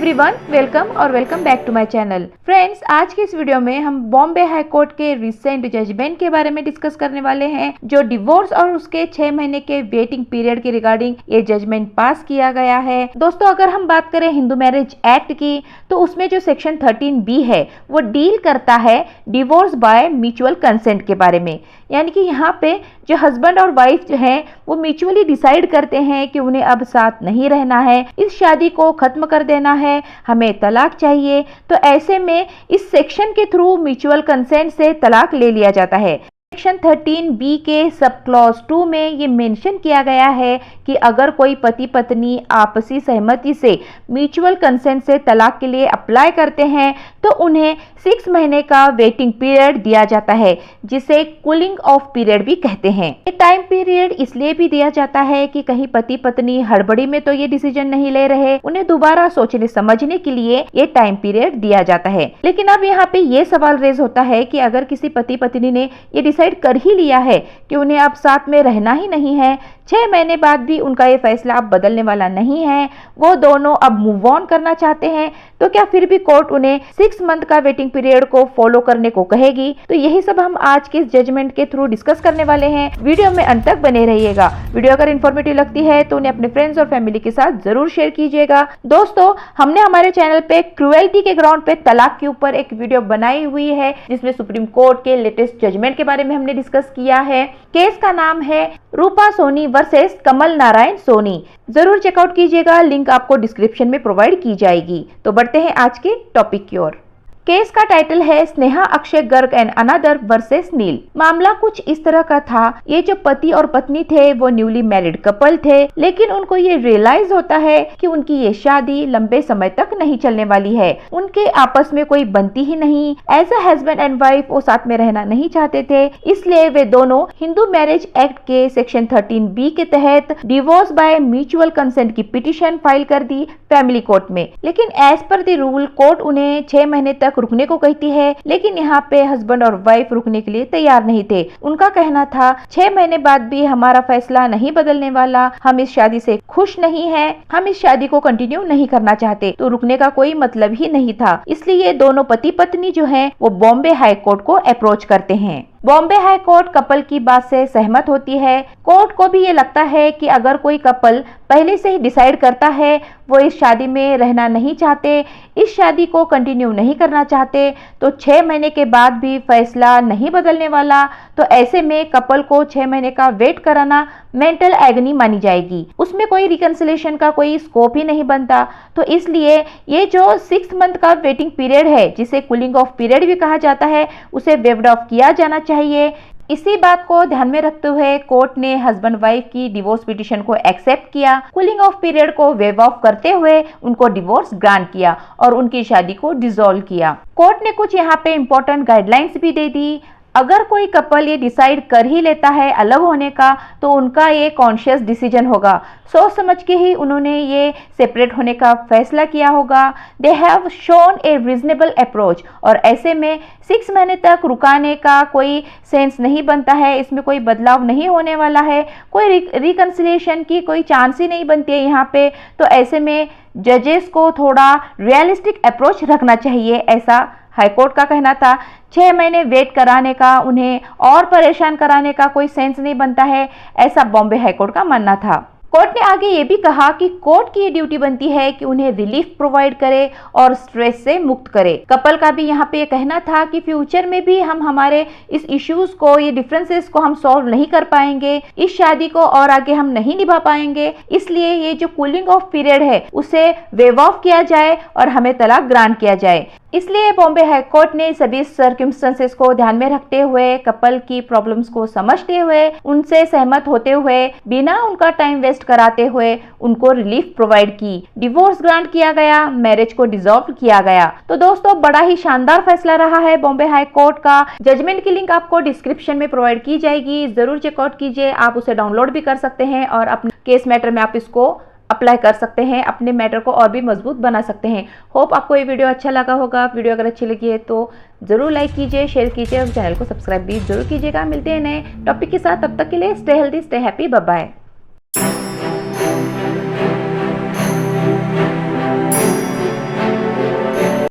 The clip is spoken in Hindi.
Everyone, welcome back to my channel. Friends, आज की इस वीडियो में हम बॉम्बे हाई कोर्ट के रिसेंट जजमेंट के बारे में डिस्कस करने वाले हैं, जो डिवोर्स और उसके 6 महीने के वेटिंग पीरियड के रिगार्डिंग ये जजमेंट पास किया गया है। दोस्तों, अगर हम बात करें हिंदू मैरिज एक्ट की, तो उसमें जो सेक्शन 13B है वो डील करता है डिवोर्स बाय म्यूचुअल कंसेंट के बारे में। यानी कि यहाँ पे जो हस्बैंड और वाइफ जो हैं वो म्यूचुअली डिसाइड करते हैं कि उन्हें अब साथ नहीं रहना है, इस शादी को खत्म कर देना है, हमें तलाक चाहिए। तो ऐसे में इस सेक्शन के थ्रू म्यूचुअल कंसेंट से तलाक ले लिया जाता है। सेक्शन 13B के सब क्लॉज 2 में ये मेंशन किया गया है कि अगर कोई पति पत्नी आपसी सहमति से म्यूचुअल कंसेंट से तलाक के लिए अप्लाई करते हैं तो उन्हें 6 महीने का वेटिंग पीरियड दिया जाता है, जिसे कूलिंग ऑफ पीरियड भी कहते हैं। ये टाइम पीरियड इसलिए भी दिया जाता है कि कहीं पति पत्नी हड़बड़ी में तो ये डिसीजन नहीं ले रहे, उन्हें दोबारा सोचने समझने के लिए ये टाइम पीरियड दिया जाता है। लेकिन अब यहाँ पे ये सवाल रेज होता है कि अगर किसी पति पत्नी ने ये डिसाइड कर ही लिया है कि उन्हें अब साथ में रहना ही नहीं है, 6 महीने बाद भी उनका ये फैसला अब बदलने वाला नहीं है, वो दोनों अब मूव ऑन करना चाहते हैं, तो क्या फिर भी कोर्ट उन्हें 6 मंथ का वेटिंग पीरियड को फॉलो करने को कहेगी? तो यही सब हम आज के इस जजमेंट के थ्रू डिस्कस करने वाले हैं। वीडियो में अंत तक बने रहिएगा। वीडियो अगर इन्फॉर्मेटिव लगती है तो उन्हें अपने फ्रेंड्स और फैमिली के साथ जरूर शेयर कीजिएगा। दोस्तों, हमने हमारे चैनल पे क्रुएल्टी के ग्राउंड पे तलाक के ऊपर एक वीडियो बनाई हुई है, जिसमें सुप्रीम कोर्ट के लेटेस्ट जजमेंट के बारे में हमने डिस्कस किया है। केस का नाम है रूपा सोनी वर्सेस कमल नारायण सोनी। जरूर चेकआउट कीजिएगा, लिंक आपको डिस्क्रिप्शन में प्रोवाइड की जाएगी। तो बढ़ते हैं आज के टॉपिक की ओर। केस का टाइटल है Sneha Akshay Garg and another versus Neel. मामला कुछ इस तरह का था, ये जो पति और पत्नी थे वो न्यूली मैरिड कपल थे, लेकिन उनको ये रियलाइज होता है कि उनकी ये शादी लंबे समय तक नहीं चलने वाली है। उनके आपस में कोई बनती ही नहीं। As a husband and wife वो साथ में रहना नहीं चाहते थे, इसलिए वे दोनों हिंदू मैरिज एक्ट के सेक्शन 13B के तहत डिवोर्स बाय म्यूचुअल कंसेंट की पिटीशन फाइल कर दी फैमिली कोर्ट में। लेकिन as per the rule court उन्हें 6 महीने तक रुकने को कहती है, लेकिन यहाँ पे हस्बैंड और वाइफ रुकने के लिए तैयार नहीं थे। उनका कहना था 6 महीने बाद भी हमारा फैसला नहीं बदलने वाला, हम इस शादी से खुश नहीं हैं, हम इस शादी को कंटिन्यू नहीं करना चाहते, तो रुकने का कोई मतलब ही नहीं था। इसलिए दोनों पति पत्नी जो हैं वो बॉम्बे हाई कोर्ट को अप्रोच करते हैं। बॉम्बे हाई कोर्ट कपल की बात से सहमत होती है। कोर्ट को भी ये लगता है कि अगर कोई कपल पहले से ही डिसाइड करता है वो इस शादी में रहना नहीं चाहते, इस शादी को कंटिन्यू नहीं करना चाहते, तो 6 महीने के बाद भी फैसला नहीं बदलने वाला, तो ऐसे में कपल को 6 महीने का वेट कराना मेंटल एगनी मानी जाएगी। उसमें कोई रिकंसिलेशन का कोई स्कोप ही नहीं बनता। तो इसलिए ये जो 6 मंथ का वेटिंग पीरियड है, जिसे कूलिंग ऑफ पीरियड भी कहा जाता है, उसे वेव्ड ऑफ किया जाना चाहिए। इसी बात को ध्यान में रखते हुए कोर्ट ने हस्बैंड वाइफ की डिवोर्स पिटीशन को एक्सेप्ट किया, कूलिंग ऑफ पीरियड को वेव ऑफ करते हुए उनको डिवोर्स ग्रांट किया और उनकी शादी को डिसॉल्व किया। कोर्ट ने कुछ यहाँ पे इंपॉर्टेंट गाइडलाइंस भी दे दी। अगर कोई कपल ये डिसाइड कर ही लेता है अलग होने का, तो उनका ये कॉन्शियस डिसीजन होगा, सोच समझ के ही उन्होंने ये सेपरेट होने का फैसला किया होगा। They have shown A reasonable approach, और ऐसे में 6 महीने तक रुकाने का कोई सेंस नहीं बनता है, इसमें कोई बदलाव नहीं होने वाला है, कोई रिकंसिलिएशन की कोई चांस ही नहीं बनती है यहाँ पे। तो ऐसे में जजेस को थोड़ा रियलिस्टिक अप्रोच रखना चाहिए, ऐसा हाईकोर्ट का कहना था। 6 महीने वेट कराने का, उन्हें और परेशान कराने का कोई सेंस नहीं बनता है, ऐसा बॉम्बे हाईकोर्ट का मानना था। कोर्ट ने आगे ये भी कहा कि कोर्ट की ये ड्यूटी बनती है कि उन्हें रिलीफ प्रोवाइड करे और स्ट्रेस से मुक्त करे। कपल का भी यहाँ पे ये कहना था कि फ्यूचर में भी हम हमारे इस इश्यूज को, ये डिफरेंसेस को हम सॉल्व नहीं कर पाएंगे, इस शादी को और आगे हम नहीं निभा पाएंगे, इसलिए ये जो कूलिंग ऑफ पीरियड है उसे वेव ऑफ किया जाए और हमें तलाक ग्रांट किया जाए। इसलिए बॉम्बे हाई कोर्ट ने सभी सर्कमस्टेंसेस को ध्यान में रखते हुए, कपल की प्रॉब्लम्स को समझते हुए, उनसे सहमत होते हुए, बिना उनका टाइम वेस्ट कराते हुए उनको रिलीफ प्रोवाइड की, डिवोर्स ग्रांट किया गया, मैरिज को डिसॉल्व किया गया। तो दोस्तों, बड़ा ही शानदार फैसला रहा है बॉम्बे हाई कोर्ट का। जजमेंट की लिंक आपको डिस्क्रिप्शन में प्रोवाइड की जाएगी, जरूर चेकआउट कीजिए। आप उसे डाउनलोड भी कर सकते हैं और अपने केस मैटर में आप इसको अप्लाई कर सकते हैं, अपने मैटर को और भी मजबूत बना सकते हैं। होप आपको ये वीडियो अच्छा लगा होगा। वीडियो अगर अच्छी लगी है तो जरूर लाइक कीजिए, शेयर कीजिए और चैनल को सब्सक्राइब भी जरूर कीजिएगा। मिलते हैं नए टॉपिक के साथ, तब तक के लिए stay healthy, stay happy, bye bye.